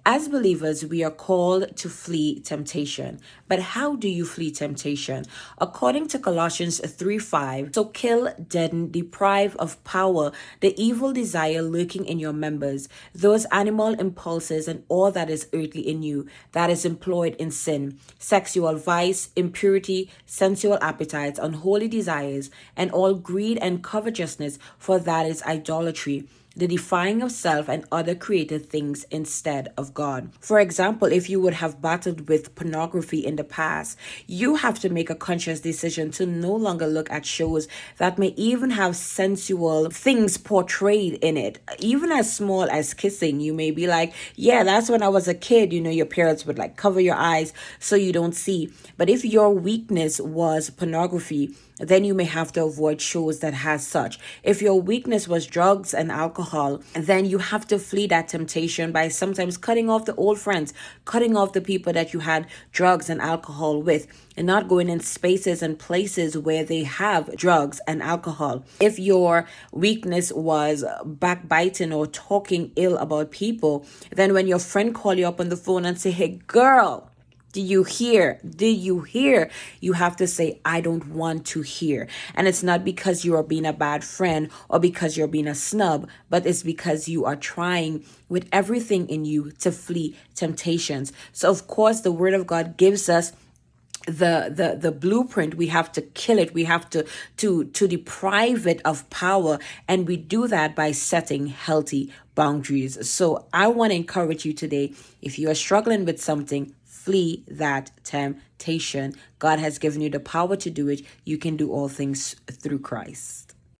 As believers, we are called to flee temptation. But how do you flee temptation? According to Colossians 3:5, so kill, deaden, deprive of power the evil desire lurking in your members, those animal impulses and all that is earthly in you, that is employed in sin, sexual vice, impurity, sensual appetites, unholy desires, and all greed and covetousness, for that is idolatry, the defying of self and other created things instead of God. For example, if you would have battled with pornography in the past, you have to make a conscious decision to no longer look at shows that may even have sensual things portrayed in it. Even as small as kissing, you may be like, yeah, that's when I was a kid, your parents would like cover your eyes so you don't see. But if your weakness was pornography, then you may have to avoid shows that has such. If your weakness was drugs and alcohol, then you have to flee that temptation by sometimes cutting off the old friends, cutting off the people that you had drugs and alcohol with, and not going in spaces and places where they have drugs and alcohol. If your weakness was backbiting or talking ill about people, then when your friend call you up on the phone and say, hey girl, did you hear? Did you hear? You have to say, I don't want to hear. And it's not because you are being a bad friend or because you're being a snub, but it's because you are trying with everything in you to flee temptations. So of course, the word of God gives us the blueprint. We have to kill it. We have to deprive it of power. And we do that by setting healthy boundaries. So I want to encourage you today, if you are struggling with something, flee that temptation. God has given you the power to do it. You can do all things through Christ.